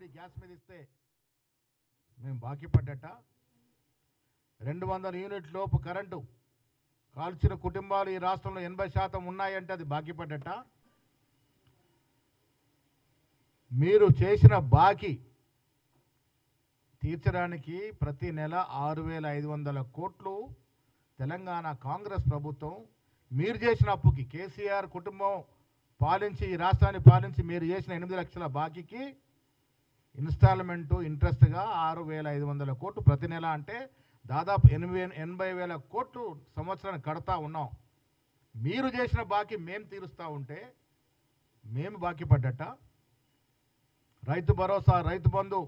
Subsidy gas మీద ఇస్తే మేము బాకీ పడ్డట 200 యూనిట్ లోపు కరెంటు కాల్చిన కుటుంబాలు ఈ రాష్ట్రంలో 80% ఉన్నాయంటే అది బాకీ పడ్డట మీరు చేసిన బాకీ తీర్చడానికి ప్రతి నెల 6,500 కోట్లు తెలంగాణ కాంగ్రెస్ ప్రభుత్వం మీరు చేసిన అప్పుకి కేసీఆర్ కుటుంబం పాలించి ఈ రాష్ట్రాన్ని పాలించి మీరు చేసిన 8 లక్షల బాకీకి ఇన్స్టాల్మెంటు ఇంట్రెస్ట్గా 6,500 కోట్లు ప్రతి నెల అంటే దాదాపు 80,000 కోట్లు సంవత్సరానికి కడతా ఉన్నాం మీరు చేసిన బాకీ మేము తీరుస్తూ ఉంటే మేము బాకీ పడ్డట రైతు భరోసా రైతు బంధు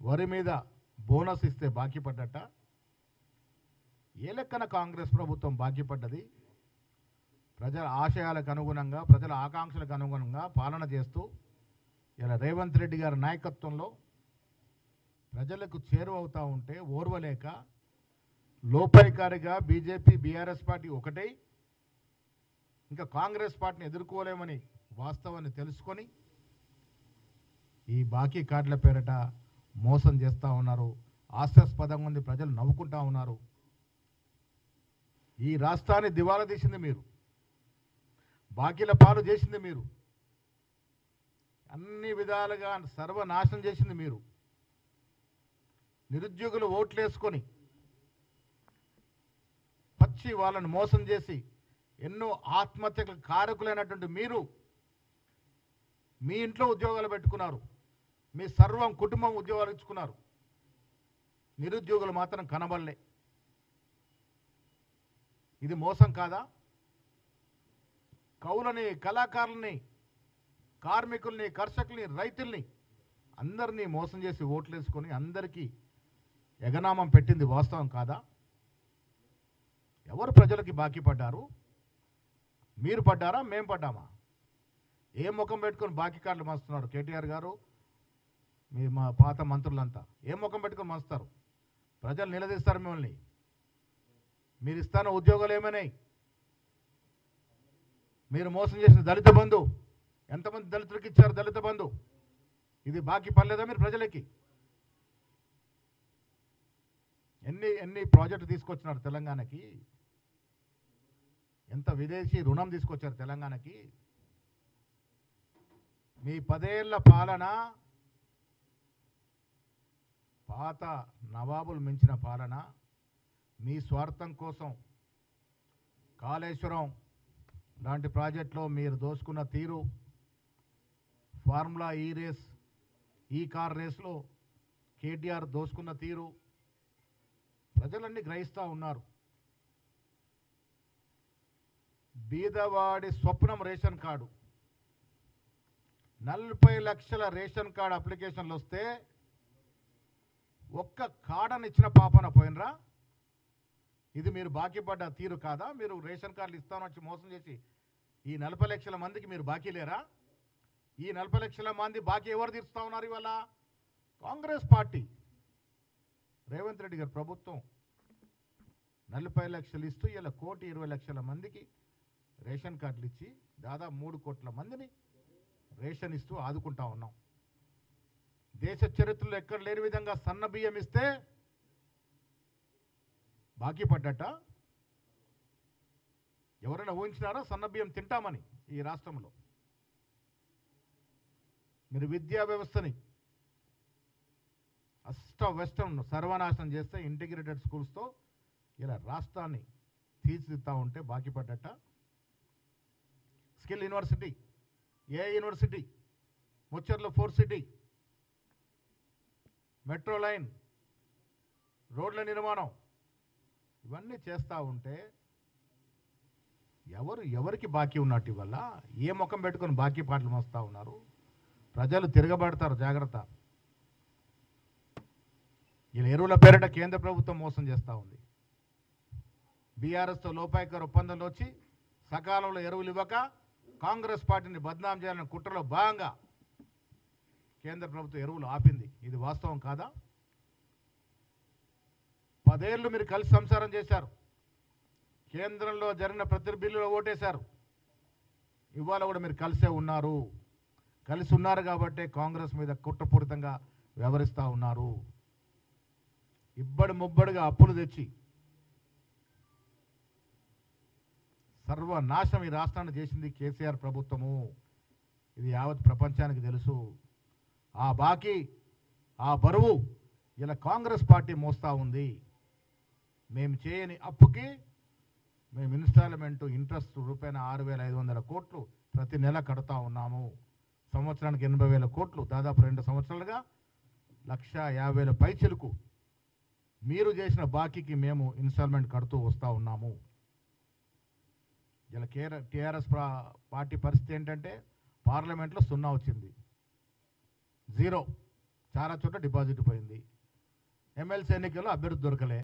వరి మీద బోనస్ ఇస్తే బాకీ పడ్డట ఏ లెక్కన కాంగ్రెస్ ప్రభుత్వం బాకీ పడ్డది ప్రజల ఆశయాలకు అనుగుణంగా ప్రజల ఆకాంక్షలకు అనుగుణంగా పాలన చేస్తూ ఇలా రేవంత్ రెడ్డి గారి నాయకత్వంలో ప్రజలకు చేరువవుతూ ఉంటే ఓర్వలేక లోపాయికారిగా బీజేపీ బీఆర్ఎస్ పార్టీ ఒకటై ఇంకా కాంగ్రెస్ పార్టీని ఎదుర్కోలేమని వాస్తవాన్ని తెలుసుకొని ఈ బాకీ కార్డుల పేరిట మోసం చేస్తూ ఉన్నారు హాస్యాస్పదంగా ఉంది ప్రజలు నవ్వుకుంటా ఉన్నారు ఈ రాష్ట్రాన్ని దివాలా తీసింది మీరు బాకీల పాలు చేసింది మీరు అన్ని విధాలుగా సర్వనాశనం చేసింది మీరు నిరుద్యోగులు ఓట్లేసుకొని పచ్చి వాళ్ళని మోసం చేసి ఎన్నో ఆత్మహత్యలకు కారకులైనటువంటి మీరు మీ ఇంట్లో ఉద్యోగాలు పెట్టుకున్నారు మీ సర్వం కుటుంబం ఉద్యోగాలు ఇచ్చుకున్నారు నిరుద్యోగులు మాత్రం కనబడలే ఇది మోసం కాదా కౌలని కళాకారుల్ని కార్మికుల్ని కర్షకుల్ని రైతుల్ని అందరినీ మోసం చేసి ఓట్లేసుకొని అందరికీ ఎగనామం పెట్టింది వాస్తవం కాదా ఎవరు ప్రజలకి బాకీ పడ్డారు మీరు పడ్డారా మేము పడ్డామా ఏ ముఖం పెట్టుకొని బాకీ కార్డులు మస్తున్నారు కేటీఆర్ గారు మీ మా పాత మంత్రులంతా ఏ ముఖం పెట్టుకొని మస్తారు ప్రజలు నిలదీస్తారు మిమ్మల్ని మీరు ఇస్తాన ఉద్యోగాలు ఏమైనాయి మీరు మోసం చేసిన దళిత బంధు ఎంతమంది దళితులకు ఇచ్చారు దళిత బంధు ఇది బాకీ పడలేదా మీరు ప్రజలకి ఎన్ని ప్రాజెక్టులు తీసుకొచ్చినారు తెలంగాణకి ఎంత విదేశీ రుణం తీసుకొచ్చారు తెలంగాణకి మీ 10 ఏళ్ల పాలన పాత నవాబులు మించిన పాలన మీ స్వార్థం కోసం కాళేశ్వరం లాంటి ప్రాజెక్టులో మీరు దోసుకున్న తీరు ఫార్ములా ఈ కార్ రేస్లో కేటీఆర్ దోసుకున్న తీరు ప్రజలన్నీ గ్రహిస్తూ ఉన్నారు బీదవాడి స్వప్నం రేషన్ కార్డు 40 లక్షల రేషన్ కార్డు అప్లికేషన్లు వస్తే ఒక్క కార్డుని ఇచ్చిన పాపన పోయినరా ఇది మీరు బాకీ పడ్డ తీరు కాదా మీరు రేషన్ కార్డులు ఇస్తామని మోసం చేసి ఈ 40 లక్షల మందికి మీరు బాకీ లేరా ఈ 40 లక్షల మంది బాకీ ఎవరు తీరుస్తూ ఉన్నారు ఇవాళ కాంగ్రెస్ పార్టీ రేవంత్ రెడ్డి గారి ప్రభుత్వం 40 లక్షలు ఇస్తూ ఇలా 1,20,00,000 మందికి రేషన్ కార్డులు ఇచ్చి దాదాపు 3 కోట్ల మందిని రేషన్ ఇస్తూ ఆదుకుంటా ఉన్నాం దేశ చరిత్రలో ఎక్కడ లేని విధంగా సన్న బియ్యం ఇస్తే బాకీ పడ్డట ఎవరైనా ఊహించినారా సన్న బియ్యం తింటామని ఈ రాష్ట్రంలో మీరు విద్యా వ్యవస్థని వెస్టర్న్ సర్వనాశనం చేస్తే ఇంటిగ్రేటెడ్ స్కూల్స్తో ఇలా రాష్ట్రాన్ని తీర్చిదిద్దుతా ఉంటే బాకీ పడ్డట skill university university Mucherla 4 city metro line రోడ్ల నిర్మాణం ఇవన్నీ చేస్తూ ఉంటే ఎవరికి బాకీ ఉన్నట్టు వల్ల ఏ ముఖం పెట్టుకొని బాకీ పాటలు మోస్తూ ఉన్నారు ప్రజలు తిరగబడతారు జాగ్రత్త ఇలా ఎరువుల పేరిట కేంద్ర ప్రభుత్వం మోసం చేస్తూ ఉంది బీఆర్ఎస్తో లోపాయికారు ఒప్పందంలో వచ్చి సకాలంలో ఎరువులు ఇవ్వక కాంగ్రెస్ పార్టీని బద్నాం చేయాలని కుట్రలో భాగంగా కేంద్ర ప్రభుత్వం ఎరువులు ఆపింది ఇది వాస్తవం కాదా 10 ఏళ్ళు మీరు కలిసి సంసారం చేశారు కేంద్రంలో జరిగిన ప్రతి బిల్లులో ఓటేశారు ఇవాళ కూడా మీరు కలిసే ఉన్నారు కలిసి ఉన్నారు కాబట్టే కాంగ్రెస్ మీద కుట్రపూరితంగా వ్యవహరిస్తూ ఉన్నారు. ఇబ్బడి ముబ్బడిగా అప్పులు తెచ్చి సర్వనాశనం ఈ రాష్ట్రాన్ని చేసింది కేసీఆర్ ప్రభుత్వము. ఇది యావత్ ప్రపంచానికి తెలుసు. ఆ బాకీ, ఆ బరువు ఇలా కాంగ్రెస్ పార్టీ మోస్తూ ఉంది. మేము చేయని అప్పుకి మేము ఇన్స్టాల్మెంటు ఇంట్రెస్ట్ రూపాయన 6,500 కోట్లు ప్రతి నెల కడుతూ ఉన్నాము. సంవత్సరానికి 80,000 కోట్లు, దాదాపు 2 సంవత్సరాలుగా 1,50,000 పైచిలకు మీరు చేసిన బాకీకి మేము ఇన్స్టాల్మెంట్ కడుతూ వస్తూ ఉన్నాము. ఇలా టీఆర్ఎస్ పార్టీ పరిస్థితి ఏంటంటే పార్లమెంట్లో 0 వచ్చింది, 0. చాలా చోట్ల డిపాజిట్ పోయింది. ఎమ్మెల్సీ ఎన్నికల్లో అభ్యర్థి దొరకలే.